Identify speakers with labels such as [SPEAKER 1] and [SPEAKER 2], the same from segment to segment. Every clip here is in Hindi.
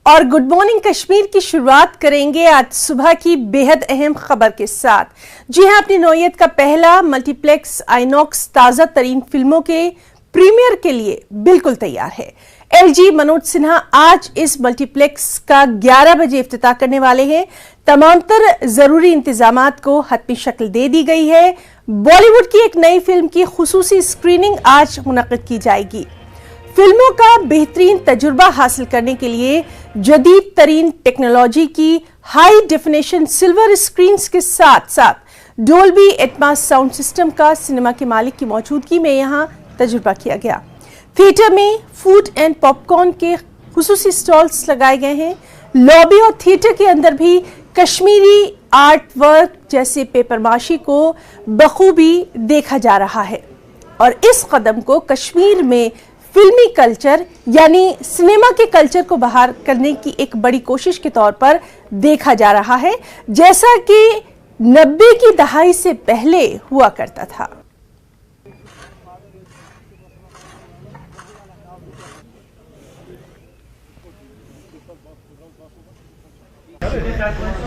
[SPEAKER 1] और गुड मॉर्निंग कश्मीर की शुरुआत करेंगे आज सुबह की बेहद अहम खबर के साथ। जी हां, अपनी नौयत का पहला मल्टीप्लेक्स आइनॉक्स ताजा तरीन फिल्मों के प्रीमियर के लिए बिल्कुल तैयार है। एलजी मनोज सिन्हा आज इस मल्टीप्लेक्स का 11 बजे इफ्तिताह करने वाले हैं। तमामतर जरूरी इंतजामात को हतमी शक्ल दे दी गई है। बॉलीवुड की एक नई फिल्म की खुसूसी स्क्रीनिंग आज मुनक्किद की जाएगी। फिल्मों का बेहतरीन तजुर्बा हासिल करने के लिए जदीद तरीन टेक्नोलॉजी की हाई डेफिनेशन सिल्वर स्क्रीन्स के साथ साथ डोल्बी एटमॉस साउंड सिस्टम का सिनेमा के मालिक की मौजूदगी में यहां तजुर्बा किया गया। थिएटर में फूड एंड पॉपकॉर्न के खुसूसी स्टॉल्स लगाए गए हैं। लॉबी और थिएटर के अंदर भी कश्मीरी आर्ट वर्क जैसे पेपरमाशी को बखूबी देखा जा रहा है और इस कदम को कश्मीर में फिल्मी कल्चर यानी सिनेमा के कल्चर को बाहर करने की एक बड़ी कोशिश के तौर पर देखा जा रहा है, जैसा कि 90 की दहाई से पहले हुआ करता था।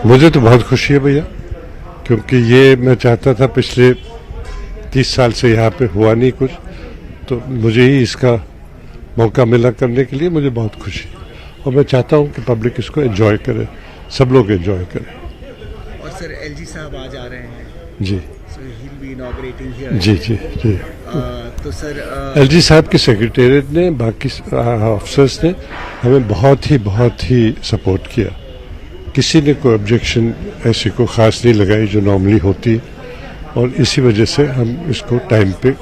[SPEAKER 2] मुझे तो बहुत खुशी है भैया, क्योंकि ये मैं चाहता था। पिछले 30 साल से यहाँ पे हुआ नहीं कुछ, तो मुझे ही इसका मौका मिला करने के लिए मुझे बहुत खुशी है और मैं चाहता हूँ कि पब्लिक इसको एंजॉय करे, सब लोग एंजॉय करें।
[SPEAKER 3] और सर एलजी साहब आज आ रहे हैं
[SPEAKER 2] जी,
[SPEAKER 3] so he'll be inaugurating here.
[SPEAKER 2] जी जी जी।
[SPEAKER 3] तो सर
[SPEAKER 2] एलजी साहब के सेक्रेटेरिएट ने, बाकी ऑफिसर्स ने हमें बहुत ही सपोर्ट किया। किसी ने कोई ऑब्जेक्शन ऐसी को खास नहीं लगाई जो नॉर्मली होती है, और इसी वजह से हम इसको टाइम पे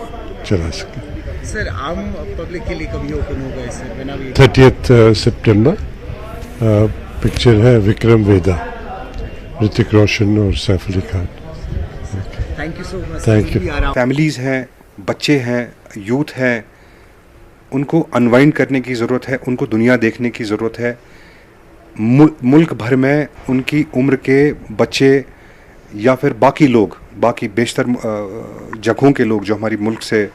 [SPEAKER 2] चला सके।
[SPEAKER 3] सर आम पब्लिक के लिए कभी ओपन होगा सर?
[SPEAKER 2] 30th सितंबर। पिक्चर है विक्रम वेदा, ऋतिक रोशन और Saif Ali Khan.
[SPEAKER 3] Thank you so much.
[SPEAKER 2] Thank you.
[SPEAKER 4] Families हैं, बच्चे हैं, यूथ हैं, उनको अनवाइंड करने की ज़रूरत है, उनको दुनिया देखने की ज़रूरत है। मुल्क भर में उनकी उम्र के बच्चे या फिर बाकी लोग, बाकी बेशतर जगहों के लोग जो हमारी मुल्क से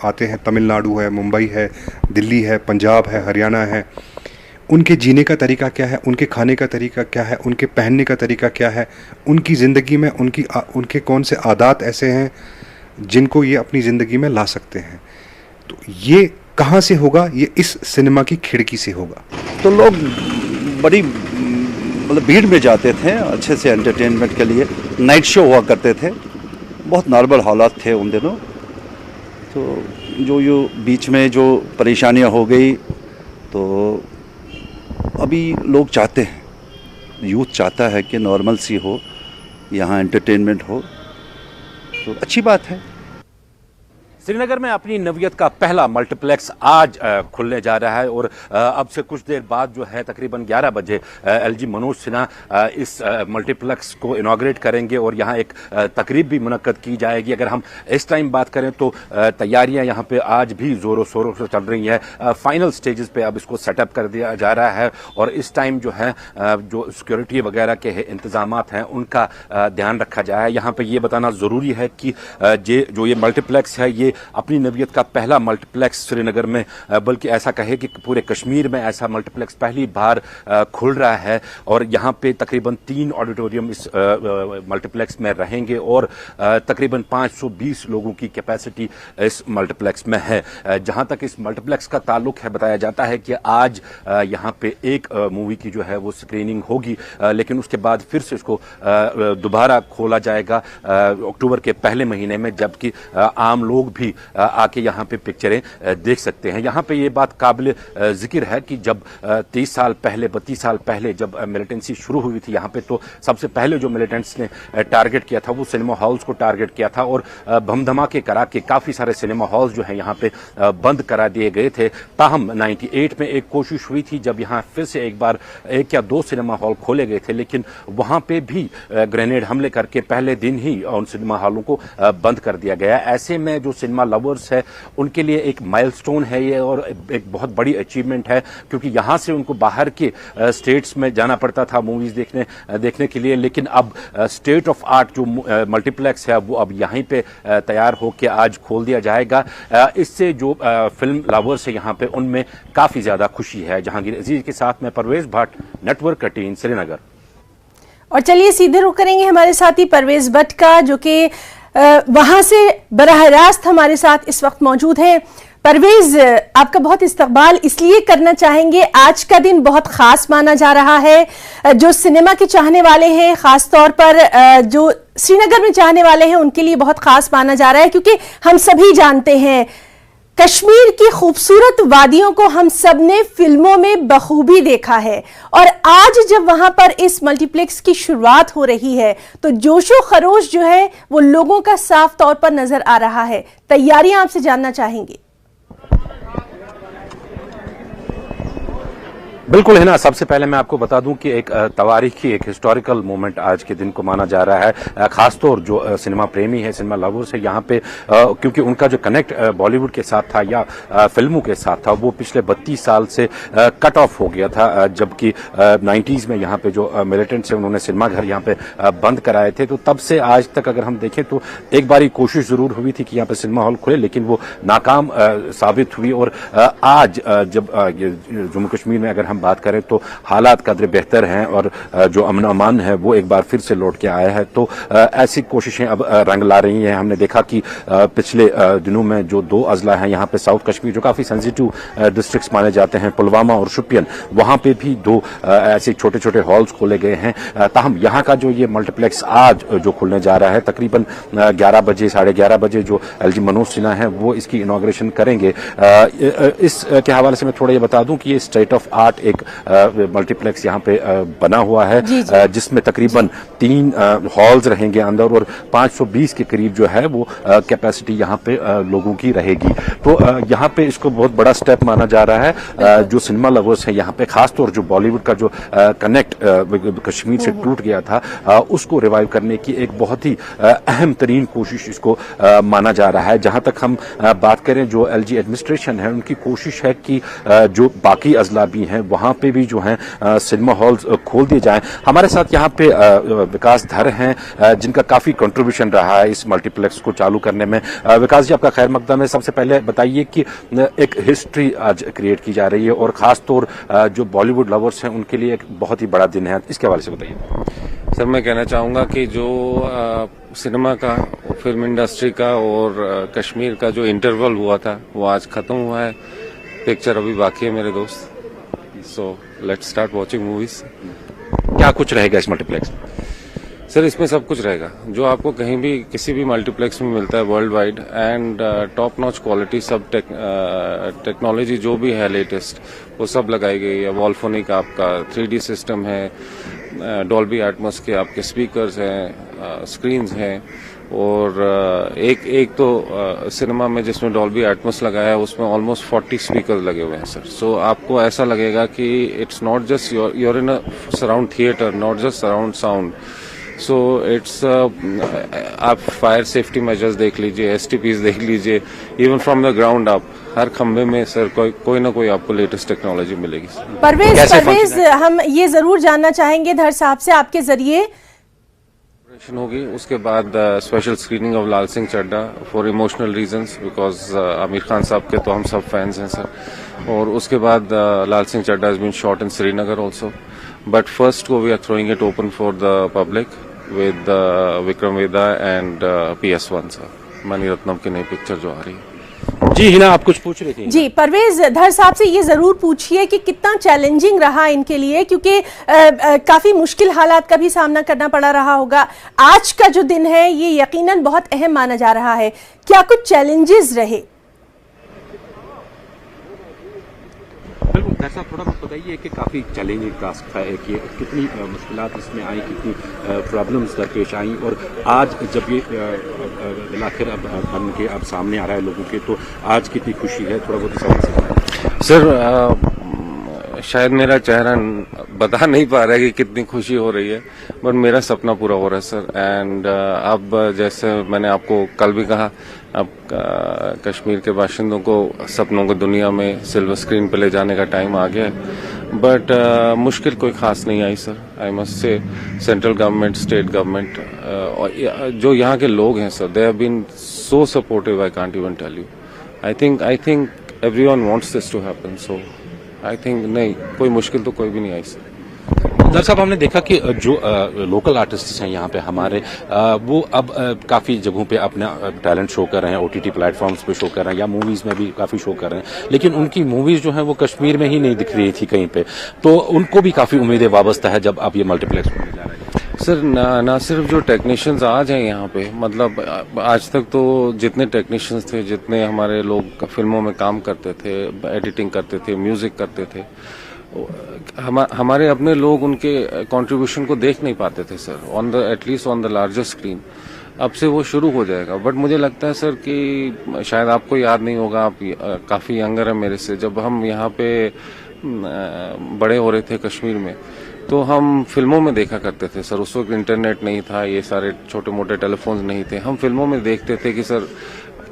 [SPEAKER 4] आते हैं, तमिलनाडु है, मुंबई है, दिल्ली है, पंजाब है, हरियाणा है, उनके जीने का तरीका क्या है, उनके खाने का तरीका क्या है, उनके पहनने का तरीका क्या है, उनकी ज़िंदगी में उनके कौन से आदात ऐसे हैं जिनको ये अपनी ज़िंदगी में ला सकते हैं। तो ये कहाँ से होगा? ये इस सिनेमा की खिड़की से होगा।
[SPEAKER 5] तो लोग बड़ी मतलब भीड़ में जाते थे अच्छे से एंटरटेनमेंट के लिए। नाइट शो हुआ करते थे, बहुत नॉर्मल हालात थे उन दिनों। तो जो बीच में जो परेशानियां हो गई, तो अभी लोग चाहते हैं, यूथ चाहता है कि नॉर्मल सी हो, यहाँ एंटरटेनमेंट हो, तो अच्छी बात है।
[SPEAKER 6] श्रीनगर में अपनी नवियत का पहला मल्टीप्लेक्स आज खुलने जा रहा है और अब से कुछ देर बाद जो है तकरीबन 11 बजे एलजी मनोज सिन्हा इस मल्टीप्लेक्स को इनॉग्रेट करेंगे और यहाँ एक तकरीब भी मुनक्कद की जाएगी। अगर हम इस टाइम बात करें तो तैयारियां यहाँ पे आज भी जोरों शोरों से चल रही है। फाइनल स्टेजेस पे अब इसको सेटअप कर दिया जा रहा है और इस टाइम जो है जो सिक्योरिटी वगैरह के इंतजामात हैं उनका ध्यान रखा जाए। यहाँ पे ये बताना जरूरी है कि जो ये मल्टीप्लेक्स है ये अपनी नवियत का पहला मल्टीप्लेक्स श्रीनगर में, बल्कि ऐसा कहे कि पूरे कश्मीर में ऐसा मल्टीप्लेक्स पहली बार खुल रहा है और यहाँ पे तकरीबन 3 ऑडिटोरियम इस मल्टीप्लेक्स में रहेंगे और तकरीबन 520 लोगों की कैपेसिटी इस मल्टीप्लेक्स में है। जहाँ तक इस मल्टीप्लेक्स का ताल्लुक है, बताया जाता है कि आज यहाँ पे एक मूवी की जो है वो स्क्रीनिंग होगी, लेकिन उसके बाद फिर से इसको दोबारा खोला जाएगा अक्टूबर के पहले महीने में, जबकि आम लोग भी आके यहाँ पे पिक्चरें देख सकते हैं। यहाँ पे ये बात काबिल जिक्र है कि जब 30 साल पहले 32 साल पहले जब मिलिटेंसी शुरू हुई थी यहाँ पे, तो सबसे पहले जो मिलिटेंट्स ने टारगेट किया था वो सिनेमा हॉल्स को टारगेट किया था और बम धमाके करा के काफी सारे सिनेमा हॉल्स जो है यहाँ पे बंद करा दिए गए थे। ताहम 98 में एक कोशिश हुई थी जब यहाँ फिर से एक बार 1 या 2 सिनेमा हॉल खोले गए थे, लेकिन वहां पे भी ग्रेनेड हमले करके पहले दिन ही उन सिनेमा हॉलों को बंद कर दिया गया। ऐसे में जो सिनेमा सिनेमा लवर्स है उनके लिए एक माइलस्टोन है ये और एक बहुत बड़ी अचीवमेंट है, क्योंकि यहाँ से उनको बाहर के स्टेट्स में जाना पड़ता था मूवीज देखने के लिए, लेकिन अब स्टेट ऑफ आर्ट जो मल्टीप्लेक्स है वो अब यहीं पे तैयार होकर आज खोल दिया जाएगा। इससे जो फिल्म लवर्स है यहाँ पे उनमें काफी ज्यादा खुशी है। जहांगीर अजीज के साथ में परवेज भट्ट, नेटवर्क 13 श्रीनगर। और
[SPEAKER 1] चलिए सीधे रुख करेंगे हमारे साथी परवेज भट्ट का, जो कि वहां से बराह रास्त हमारे साथ इस वक्त मौजूद है। परवेज, आपका बहुत इस्तकबाल इसलिए करना चाहेंगे, आज का दिन बहुत खास माना जा रहा है। जो सिनेमा के चाहने वाले हैं, खास तौर पर जो श्रीनगर में चाहने वाले हैं, उनके लिए बहुत खास माना जा रहा है, क्योंकि हम सभी जानते हैं कश्मीर की खूबसूरत वादियों को हम सब ने फिल्मों में बखूबी देखा है, और आज जब वहां पर इस मल्टीप्लेक्स की शुरुआत हो रही है तो जोशो खरोश जो है वो लोगों का साफ तौर पर नजर आ रहा है। तैयारियां आपसे जानना चाहेंगे।
[SPEAKER 6] बिल्कुल है ना। सबसे पहले मैं आपको बता दूं कि एक तवारीखी, एक हिस्टोरिकल मोमेंट आज के दिन को माना जा रहा है। खासतौर जो सिनेमा प्रेमी है, सिनेमा लवर्स है यहाँ पे, क्योंकि उनका जो कनेक्ट बॉलीवुड के साथ था या फिल्मों के साथ था वो पिछले 32 साल से कट ऑफ हो गया था। जबकि 90s में यहाँ पे जो मिलिटेंट्स है उन्होंने सिनेमा घर यहाँ पे बंद कराए थे, तो तब से आज तक अगर हम देखें तो एक बारी कोशिश जरूर हुई थी कि यहाँ पे सिनेमा हॉल खुले, लेकिन वो नाकाम साबित हुई। और आज जब जम्मू कश्मीर में अगर हम बात करें तो हालात कदर बेहतर हैं और जो अमन अमान है वो एक बार फिर से लौट के आया है, तो ऐसी कोशिशें अब रंग ला रही हैं। हमने देखा कि पिछले दिनों में जो 2 अजला हैं यहाँ पे साउथ कश्मीर, जो काफी सेंसिटिव डिस्ट्रिक्ट्स माने जाते हैं, पुलवामा और शुपियन, वहां पे भी 2 ऐसे छोटे छोटे हॉल्स खोले गए हैं। ताहम यहाँ का जो ये मल्टीप्लेक्स आज जो खुलने जा रहा है तकरीबन 11 बजे, 11:30 बजे जो एलजी मनोज सिन्हा है वो इसकी इनॉग्रेशन करेंगे। इसके हवाले से मैं थोड़ा ये बता दूं कि ये स्टेट ऑफ आर्ट एक मल्टीप्लेक्स यहाँ पे बना हुआ है, जिसमें तकरीबन 3 हॉल्स रहेंगे अंदर और 520 के करीब जो है वो कैपेसिटी यहाँ पे लोगों की रहेगी। तो यहाँ पे इसको बहुत बड़ा स्टेप माना जा रहा है। जो सिनेमा लवर्स हैं यहाँ पे, खासतौर जो बॉलीवुड का जो कनेक्ट कश्मीर से टूट गया था उसको रिवाइव करने की एक बहुत ही अहम तरीन कोशिश इसको माना जा रहा है। जहां तक हम बात करें, जो एलजी एडमिनिस्ट्रेशन है उनकी कोशिश है कि जो बाकी अजला भी हैं वहां पे भी जो है सिनेमा हॉल्स खोल दिए जाएं। हमारे साथ यहाँ पे विकास धर हैं जिनका काफी कंट्रीब्यूशन रहा है इस मल्टीप्लेक्स को चालू करने में। विकास जी, आपका खैर मकदम है। सबसे पहले बताइए कि एक हिस्ट्री आज क्रिएट की जा रही है और खासतौर जो बॉलीवुड लवर्स हैं उनके लिए एक बहुत ही बड़ा दिन है, इसके हवाले से बताइए।
[SPEAKER 7] सर, मैं कहना चाहूँगा कि जो सिनेमा का, फिल्म इंडस्ट्री का और कश्मीर का जो इंटरवल हुआ था वो आज खत्म हुआ है। पिक्चर अभी बाकी है मेरे दोस्त, so let's start watching movies.
[SPEAKER 6] क्या कुछ रहेगा इस मल्टीप्लेक्स में?
[SPEAKER 7] सर, इसमें सब कुछ रहेगा जो आपको कहीं भी किसी भी मल्टीप्लेक्स में मिलता है world wide, and top notch quality, सब टेक्नोलॉजी जो भी है लेटेस्ट वो सब लगाई गई है। वॉल्फोनिक आपका 3D सिस्टम है, डॉल्बी एटमॉस के आपके स्पीकर्स हैं, स्क्रीन्स हैं, और एक तो सिनेमा में जिसमें डॉल्बी एटमॉस लगाया है उसमें ऑलमोस्ट 40 स्पीकर लगे हुए हैं सर। सो आपको ऐसा लगेगा कि it's not just you're in a surround theatre, not just surround sound. So it's आप फायर सेफ्टी मेजर्स देख लीजिए, STPs देख लीजिए, even from the ground up हर खंबे में सर कोई ना कोई आपको लेटेस्ट टेक्नोलॉजी मिलेगी।
[SPEAKER 1] परवेज, हम ये जरूर जानना चाहेंगे धर साहब से आपके जरिए
[SPEAKER 7] होगी। उसके बाद special screening of Lal Singh Chaddha for emotional reasons, because Aamir Khan साहब के तो हम सब फैंस हैं सर। और उसके बाद Laal Singh Chaddha has been shot in Srinagar also, but first को we are throwing it open for the public with Vikram Vedha and PS1 sir, Mani Ratnam की नई पिक्चर जो आ रही है।
[SPEAKER 6] जी हिना, आप कुछ पूछ रही थी?
[SPEAKER 1] जी परवेज, धर साहब से ये जरूर पूछिए कि कितना चैलेंजिंग रहा इनके लिए, क्योंकि काफी मुश्किल हालात का भी सामना करना पड़ा रहा होगा। आज का जो दिन है ये यकीनन बहुत अहम माना जा रहा है, क्या कुछ चैलेंजेस रहे?
[SPEAKER 6] बिल्कुल धर साहब, थोड़ा बहुत बताइए कि काफ़ी चैलेंजिंग टास्क था कि कितनी मुश्किलात इसमें आई, कितनी प्रॉब्लम्स दरपेश आई, और आज जब ये आखिर अब बन के अब सामने आ रहा है लोगों के, तो आज कितनी खुशी है, थोड़ा बहुत
[SPEAKER 7] सर। शायद मेरा चेहरा बता नहीं पा रहा है कि कितनी खुशी हो रही है, बट मेरा सपना पूरा हो रहा है सर। एंड अब जैसे मैंने आपको कल भी कहा अब कश्मीर के बाशिंदों को सपनों को दुनिया में सिल्वर स्क्रीन पे ले जाने का टाइम आ गया है। बट मुश्किल कोई खास नहीं आई sir. I must say central government, state government और जो यहाँ के लोग हैं sir, they have been so supportive, I can't even tell you. I think everyone wants this to happen, so I think नहीं, कोई मुश्किल तो कोई भी नहीं आई सर।
[SPEAKER 6] दरअसल साहब हमने देखा कि जो लोकल आर्टिस्ट हैं यहाँ पे हमारे, वो अब काफ़ी जगहों पे अपना टैलेंट शो कर रहे हैं, OTT प्लेटफॉर्म्स पे शो कर रहे हैं या मूवीज़ में भी काफ़ी शो कर रहे हैं, लेकिन उनकी मूवीज़ जो हैं वो कश्मीर में ही नहीं दिख रही थी कहीं पे, तो उनको भी काफ़ी उम्मीदें वाबस्ता है जब अब ये मल्टीप्लेक्स होने जा रहे हैं।
[SPEAKER 7] सर ना सिर्फ जो टेक्नीशियंस आज हैं यहाँ पे, मतलब आज तक तो जितने टेक्नीशियंस थे, जितने हमारे लोग फिल्मों में काम करते थे, एडिटिंग करते थे, म्यूजिक करते थे, हमारे अपने लोग उनके कंट्रीब्यूशन को देख नहीं पाते थे sir, at least on the larger screen. अब से वो शुरू हो जाएगा। बट मुझे लगता है सर कि शायद आपको याद नहीं होगा, आप काफ़ी यंगर हैं मेरे से, जब हम यहाँ पे बड़े हो रहे थे कश्मीर में, तो हम फिल्मों में देखा करते थे सर। उस वक्त इंटरनेट नहीं था, ये सारे छोटे मोटे टेलीफोन्स नहीं थे। हम फिल्मों में देखते थे कि सर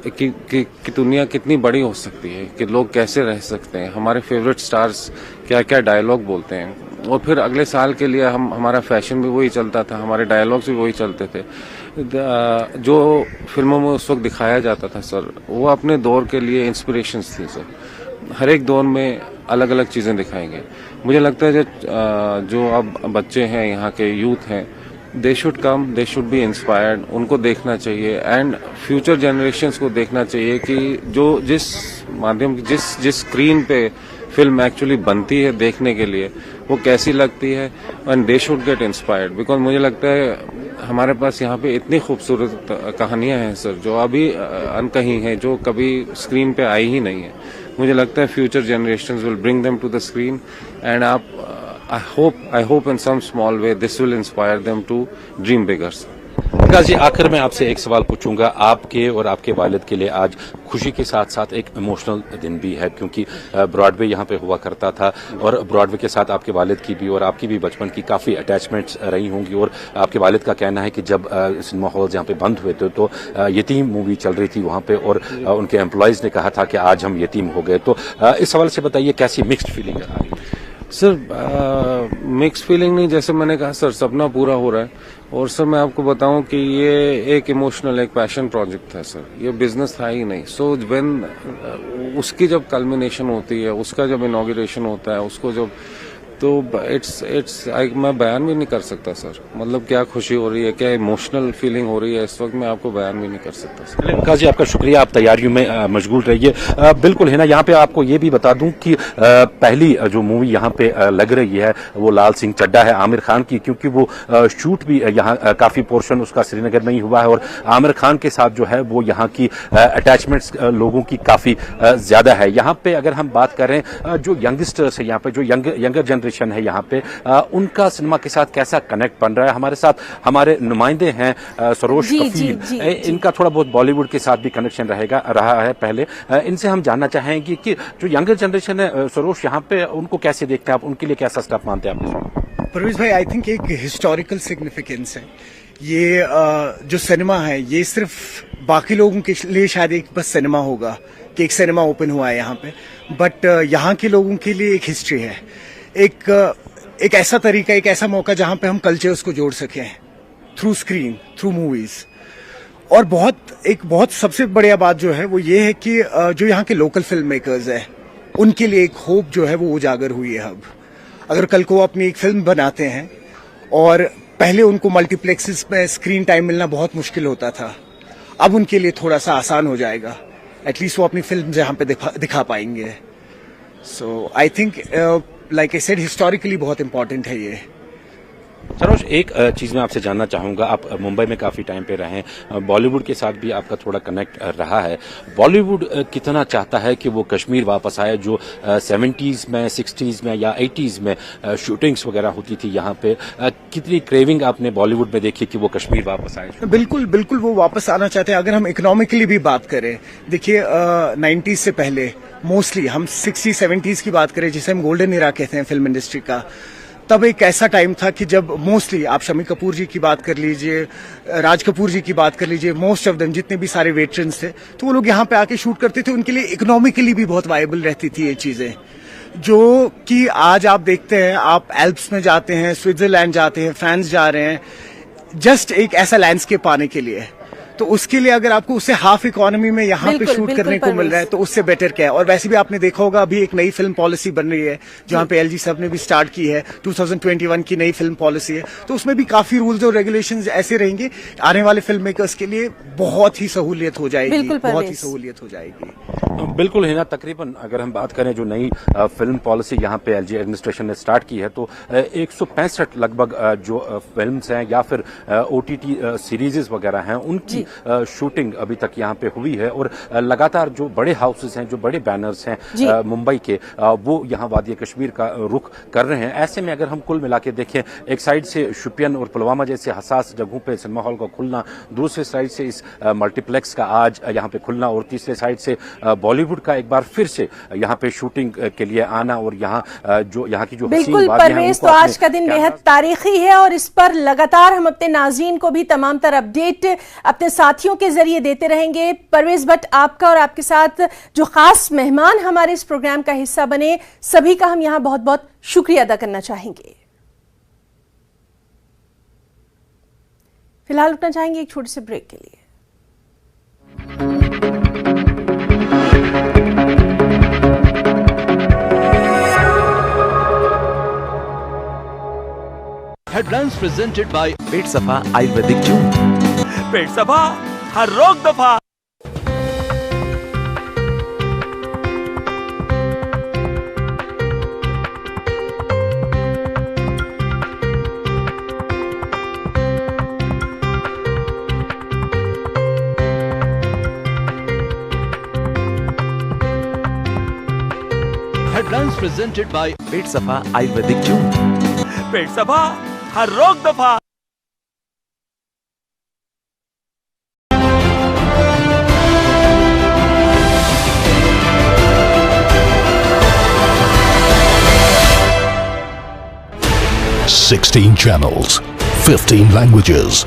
[SPEAKER 7] कि दुनिया कितनी बड़ी हो सकती है, कि लोग कैसे रह सकते हैं, हमारे फेवरेट स्टार्स क्या क्या डायलॉग बोलते हैं। और फिर अगले साल के लिए हमारा फैशन भी वही चलता था, हमारे डायलॉग्स भी वही चलते थे। जो फिल्मों में उस वक्त दिखाया जाता था सर, वो अपने दौर के लिए इंस्पिरेशंस थी सर। हर एक दौर में अलग अलग चीज़ें दिखाएंगे। मुझे लगता है जो अब बच्चे हैं, यहाँ के यूथ हैं, they should come, they should be inspired. उनको देखना चाहिए एंड फ्यूचर जनरेशन्स को देखना चाहिए कि जो जिस माध्यम जिस स्क्रीन पे फिल्म एक्चुअली बनती है देखने के लिए, वो कैसी लगती है, and they should get inspired. Because मुझे लगता है हमारे पास यहाँ पे इतनी खूबसूरत कहानियां हैं सर, जो अभी अनकही हैं, जो कभी स्क्रीन पे आई ही नहीं है। मुझे लगता है future generations will bring them to the screen and I hope in some small way this will inspire them to dream bigger.
[SPEAKER 6] विकास जी, आखिर में आपसे एक सवाल पूछूंगा। आपके और आपके वालिद के लिए आज खुशी के साथ साथ एक इमोशनल दिन भी है, क्योंकि ब्रॉडवे यहाँ पे हुआ करता था और ब्रॉडवे के साथ आपके वालिद की भी और आपकी भी बचपन की काफ़ी अटैचमेंट्स रही होंगी। और आपके वालिद का कहना है कि जब सिनेमा हॉल्स यहाँ पे बंद हुए थे तो यतीम मूवी चल रही थी वहाँ पे, और उनके एम्प्लॉयज़ ने कहा था कि आज हम यतीम हो गए। तो इस सवाल से बताइए, कैसी मिक्स्ड फीलिंग आ रही है?
[SPEAKER 7] सर मिक्स फीलिंग नहीं, जैसे मैंने कहा सर, सपना पूरा हो रहा है। और सर मैं आपको बताऊं कि ये एक इमोशनल, एक पैशन प्रोजेक्ट था सर, ये बिजनेस था ही नहीं। सो व्हेन उसकी जब कल्मिनेशन होती है, उसका जब इनॉग्रेशन होता है, उसको जब, तो मैं बयान भी नहीं कर सकता सर। मतलब क्या खुशी हो रही है, क्या इमोशनल फीलिंग हो रही है इस वक्त, मैं आपको बयान भी नहीं कर सकता सर।
[SPEAKER 6] विकास जी, आपका शुक्रिया, आप तैयारियों में मशगूल रहिए। बिल्कुल है ना, यहाँ पे आपको ये भी बता दूं कि पहली जो मूवी यहाँ पे लग रही है वो लाल सिंह चड्ढा है आमिर खान की, क्योंकि वो शूट भी यहाँ काफी पोर्शन उसका श्रीनगर में ही हुआ है और आमिर खान के साथ जो है वो यहाँ की अटैचमेंट्स लोगों की काफी ज्यादा है। यहाँ पे अगर हम बात करें जो यंगस्टर्स है, यहाँ पे जो यंगर जनरेशन है यहाँ पे, उनका सिनेमा के साथ कैसा कनेक्ट बन रहा है। हमारे साथ हमारे नुमाइंदे हैं सरोज कफील, इनका थोड़ा बहुत बॉलीवुड के साथ भी कनेक्शन रहा है पहले। इनसे हम जानना चाहेंगे कि जो यंगर जनरेशन है सरोज, यहाँ पे उनको कैसे देखते हैं आप, उनके लिए कैसा स्टेप मानते हैं आप?
[SPEAKER 3] परवेज भाई, आई थिंक एक हिस्टोरिकल सिग्निफिकेंस है ये। जो सिनेमा है ये सिर्फ बाकी लोगों के लिए शायद एक बस सिनेमा होगा कि एक सिनेमा ओपन हुआ है यहाँ पे, बट यहाँ के लोगों के लिए एक हिस्ट्री है, एक ऐसा तरीका, एक ऐसा मौका जहां पे हम कल्चर्स को जोड़ सकें थ्रू स्क्रीन, थ्रू मूवीज। और बहुत सबसे बढ़िया बात जो है वो ये है कि जो यहाँ के लोकल फिल्म मेकर्स हैं उनके लिए एक होप जो है वो उजागर हुई है अब। अगर कल को अपनी एक फिल्म बनाते हैं, और पहले उनको मल्टीप्लेक्सेस में स्क्रीन टाइम मिलना बहुत मुश्किल होता था, अब उनके लिए थोड़ा सा आसान हो जाएगा। एटलीस्ट वो अपनी फिल्म यहाँ पे दिखा पाएंगे। So I think like I said, historically बहुत इंपॉर्टेंट है ये।
[SPEAKER 6] सरोज, एक चीज मैं आपसे जानना चाहूंगा, आप मुंबई में काफी टाइम पे रहे हैं, बॉलीवुड के साथ भी आपका थोड़ा कनेक्ट रहा है। बॉलीवुड कितना चाहता है कि वो कश्मीर वापस आए, जो 70s में, 60s में या 80s में शूटिंग्स वगैरह होती थी यहाँ पे, कितनी क्रेविंग आपने बॉलीवुड में देखी कि वो कश्मीर वापस आए?
[SPEAKER 3] बिल्कुल बिल्कुल, वो वापस आना चाहते हैं। अगर हम इकोनॉमिकली भी बात करें, देखिए 90s से पहले मोस्टली हम 60-70s की बात करें, जिसे हम गोल्डन इरा कहते हैं फिल्म इंडस्ट्री का, तब एक ऐसा टाइम था कि जब मोस्टली आप शम्मी कपूर जी की बात कर लीजिए, राज कपूर जी की बात कर लीजिए, मोस्ट ऑफ देम जितने भी सारे वेटरन्स थे तो वो लोग यहाँ पे आके शूट करते थे। उनके लिए इकोनॉमिकली भी बहुत वायबल रहती थी ये चीजें, जो कि आज आप देखते हैं। आप एल्प्स में जाते हैं, स्विट्जरलैंड जाते हैं, फ्रांस जा रहे हैं, जस्ट एक ऐसा लैंडस्केप पाने के लिए। तो उसके लिए अगर आपको उससे हाफ इकोनॉमी में यहाँ पे शूट करने को मिल रहा है तो उससे बेटर क्या है। और वैसे भी आपने देखा होगा अभी एक नई फिल्म पॉलिसी बन रही है जहाँ पे एलजी साहब ने भी स्टार्ट की है, 2021 की नई फिल्म पॉलिसी है। तो उसमें भी काफी रूल्स और रेगुलेशंस ऐसे रहेंगे, आने वाले फिल्म मेकर्स के लिए बहुत ही सहूलियत हो जाएगी, बहुत ही सहूलियत हो जाएगी।
[SPEAKER 6] बिल्कुल हिना, तकरीबन अगर हम बात करें जो नई फिल्म पॉलिसी यहाँ पे एलजी एडमिनिस्ट्रेशन ने स्टार्ट की है तो 165 लगभग जो फिल्म्स हैं या फिर ओटीटी सीरीजेस वगैरह हैं उनकी शूटिंग अभी तक यहाँ पे हुई है। और लगातार जो बड़े हाउसेस हैं, जो बड़े बैनर्स हैं मुंबई के, वो यहाँ वादी कश्मीर का रुख कर रहे हैं। ऐसे में अगर हम कुल मिला के देखें, एक साइड से शुपियन और पुलवामा जैसे हसास जगहों पे सिनेमा हॉल का खुलना, दूसरे साइड से इस मल्टीप्लेक्स का आज यहाँ पे खुलना, और तीसरे साइड से बॉलीवुड का एक बार फिर से यहाँ पे शूटिंग के लिए आना, और यहाँ की जो
[SPEAKER 1] बिल्कुल परवेज, तो आज का दिन बेहद तारीखी है और इस पर लगातार हम अपने नाज़रीन को भी तमाम तरह अपडेट अपने साथियों के जरिए देते रहेंगे। परवेज भट्ट, आपका और आपके साथ जो खास मेहमान हमारे इस प्रोग्राम का हिस्सा बने, सभी का हम यहाँ बहुत बहुत शुक्रिया अदा करना चाहेंगे। फिलहाल रुकना चाहेंगे एक छोटे से ब्रेक के लिए।
[SPEAKER 8] Headlines presented by पेट सफा आयुर्वेदिक जून। पेट सफा हर रोग दफा। Headlines presented by पेट सफा आयुर्वेदिक जून। पेट सफा हर रोग दफा।
[SPEAKER 9] Sixteen channels, 15 languages,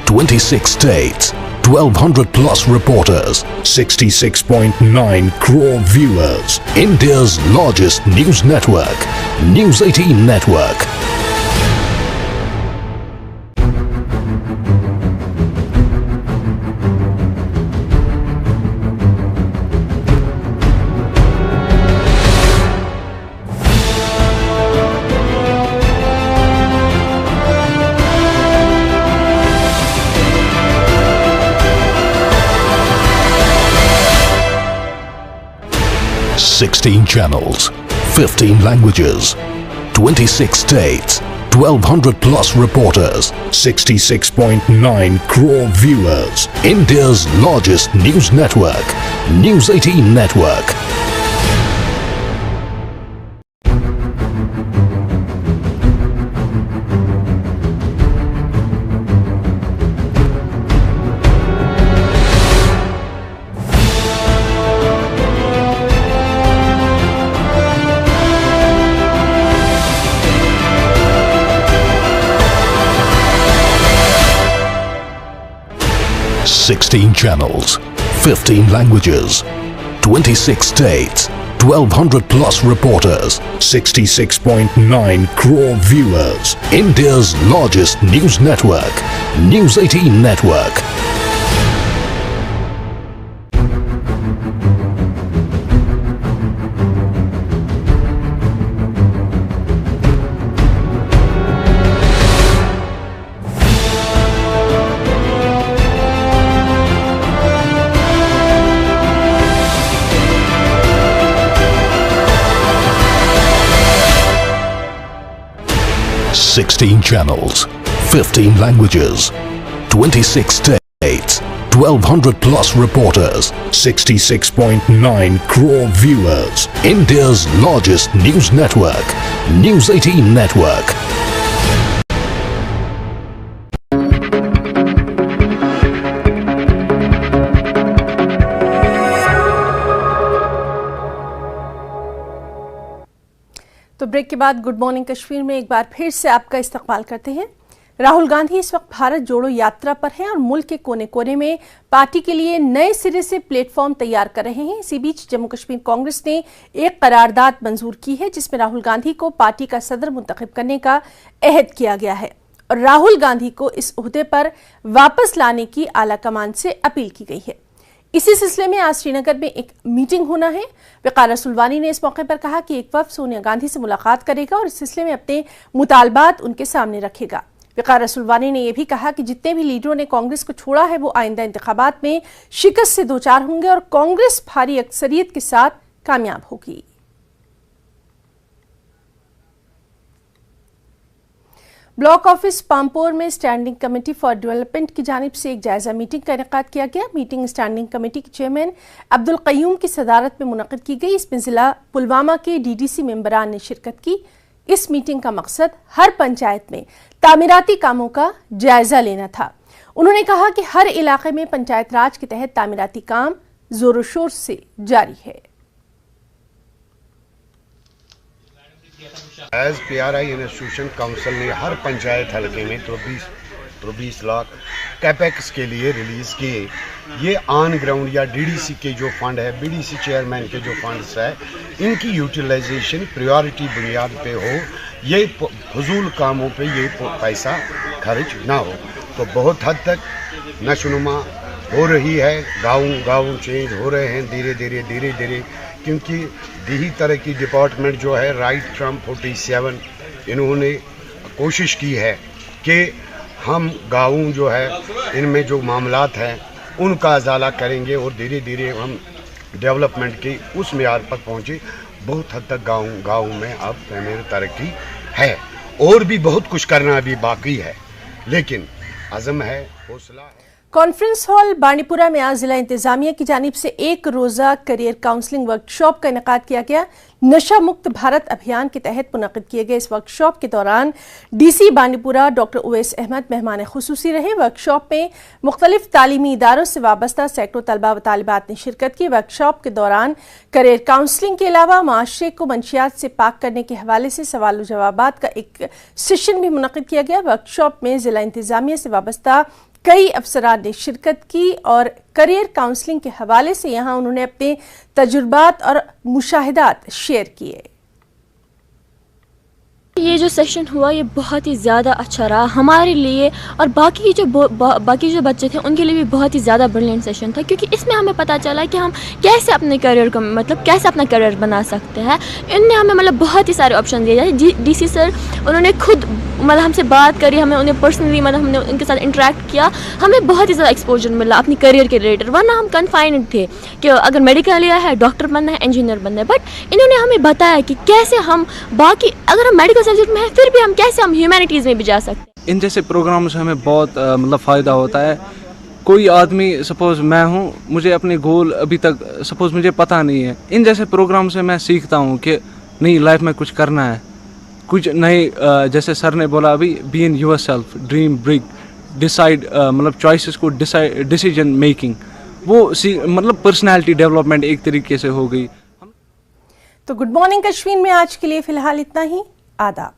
[SPEAKER 9] 26 states, 1,200 plus reporters, 66.9 crore viewers. India's largest news network, News 18 Network. Sixteen channels, 15 languages, 26 states, 1,200 plus reporters, 66.9 crore viewers. India's largest news network, News 18 Network. Sixteen channels, 15 languages, 26 states, 1,200 plus reporters, 66.9 crore viewers. India's largest news network, News 18 Network. Sixteen channels, 15 languages, 26 states, 1,200 plus reporters, 66.9 crore viewers. India's largest news network, News 18 Network.
[SPEAKER 1] तो ब्रेक के बाद गुड मॉर्निंग कश्मीर में एक बार फिर से आपका इस्तकबाल करते हैं। राहुल गांधी इस वक्त भारत जोड़ो यात्रा पर हैं और मुल्क के कोने कोने में पार्टी के लिए नए सिरे से प्लेटफॉर्म तैयार कर रहे हैं। इसी बीच जम्मू कश्मीर कांग्रेस ने एक करारदाद मंजूर की है जिसमें राहुल गांधी को पार्टी का सदर मुंतखब करने का अहद किया गया है और राहुल गांधी को इस ओहदे पर वापस लाने की आला कमान से अपील की गई है। इसी सिलसिले में आज श्रीनगर में एक मीटिंग होना है। वक़ार रसूलवानी ने इस मौके पर कहा कि एक वफ़द सोनिया गांधी से मुलाकात करेगा और इस सिलसिले में अपने मुतालबात उनके सामने रखेगा। वक़ार रसूलवानी ने यह भी कहा कि जितने भी लीडरों ने कांग्रेस को छोड़ा है वो आइंदा इंतखाबात में शिकस्त से दो चार होंगे और कांग्रेस भारी अक्सरियत के साथ कामयाब होगी। ब्लॉक ऑफिस पामपोर में स्टैंडिंग कमेटी फॉर डेवलपमेंट की जानिब से एक जायजा मीटिंग का इनेकाद किया गया। मीटिंग स्टैंडिंग कमेटी के चेयरमैन अब्दुल कय्यूम की सदारत में मुनक़िद की गई। इसमें जिला पुलवामा के डीडीसी मेंबरान ने शिरकत की। इस मीटिंग का मकसद हर पंचायत में तामीराती कामों का जायजा लेना था। उन्होंने कहा कि हर इलाके में पंचायत राज के तहत तामीराती काम जोरों शोर से जारी है।
[SPEAKER 10] एज PRI इंस्टीट्यूशन काउंसिल ने हर पंचायत हल्के में 24 लाख कैपेक्स के लिए रिलीज़ किए। ये ऑन ग्राउंड या DDC के जो फंड है, BDC चेयरमैन के जो फंड्स है, इनकी यूटिलाइजेशन प्रायोरिटी बुनियाद पे हो, ये फजूल कामों पे ये पैसा खर्च ना हो। तो बहुत हद तक नशोनुमा हो रही है, गाँव चेंज हो रहे हैं धीरे धीरे क्योंकि दिही तरक्की डिपार्टमेंट जो है राइट फ्रॉम 47 इन्होंने कोशिश की है कि हम गाँव जो है इनमें जो मामलात हैं उनका अजाला करेंगे और धीरे धीरे हम डेवलपमेंट की उस मियार पर पहुँचे। बहुत हद तक गाँव में अब मेरी तरक्की है और भी बहुत कुछ करना अभी बाकी है, लेकिन अज़म है, हौसला है।
[SPEAKER 1] कॉन्फ्रेंस हॉल बांडीपुरा में आज जिला इंतजामिया की जानिब से एक रोज़ा करियर काउंसलिंग वर्कशॉप का इनेकाद किया गया। नशा मुक्त भारत अभियान के तहत मुनक़िद किए गए इस वर्कशॉप के दौरान DC बांडीपुरा डॉक्टर उवैस अहमद मेहमान खुसूसी रहे। वर्कशॉप में मुख्तलिफ तालीमी इदारों से वाबस्ता सैकड़ों तलबा व तालिबात ने शिरकत की। वर्कशॉप के दौरान करियर काउंसलिंग के अलावा माशरे को मंशियात से पाक करने के हवाले से सवाल जवाबात का एक सेशन भी मुनक़िद किया गया। वर्कशॉप में जिला इंतजामिया से वाबस्ता कई अफसरान ने शिरकत की और करियर काउंसलिंग के हवाले से यहाँ उन्होंने अपने तजुर्बात और मुशाहिदात शेयर किए।
[SPEAKER 11] ये जो सेशन हुआ ये बहुत ही ज़्यादा अच्छा रहा हमारे लिए और बाकी जो बच्चे थे उनके लिए भी बहुत ही ज़्यादा ब्रिलियंट सेशन था, क्योंकि इसमें हमें पता चला कि हम कैसे अपने करियर को कैसे अपना करियर बना सकते हैं। इनने हमें बहुत ही सारे ऑप्शन दिए। DC सर उन्होंने खुद हमसे बात करी, हमें उन्हें पर्सनली हमने उनके साथ इंटरेक्ट किया, हमें बहुत ही ज़्यादा एक्सपोजर मिला अपनी करियर के रिलेटेड। वरना हम कन्फाइंड थे कि अगर मेडिकल लिया है डॉक्टर बनना है, इंजीनियर बनना है, बट इन्होंने हमें बताया कि कैसे हम बाकी अगर हम मेडिकल सब्जेक्ट में है फिर भी हम कैसे हम ह्यूमैनिटीज़ में भी जा सकते हैं।
[SPEAKER 12] इन जैसे प्रोग्राम से हमें बहुत फ़ायदा होता है। कोई आदमी सपोज़ मैं हूँ, मुझे अपने गोल अभी तक सपोज़ मुझे पता नहीं है, इन जैसे प्रोग्राम से मैं सीखता हूँ कि नहीं लाइफ में कुछ करना है, कुछ नए जैसे सर ने बोला अभी be in your self, dream big, decide choices को डिसीजन मेकिंग, वो पर्सनैलिटी डेवलपमेंट एक तरीके से हो गई।
[SPEAKER 1] तो गुड मॉर्निंग कश्मीर में आज के लिए फ़िलहाल इतना ही। आदाब।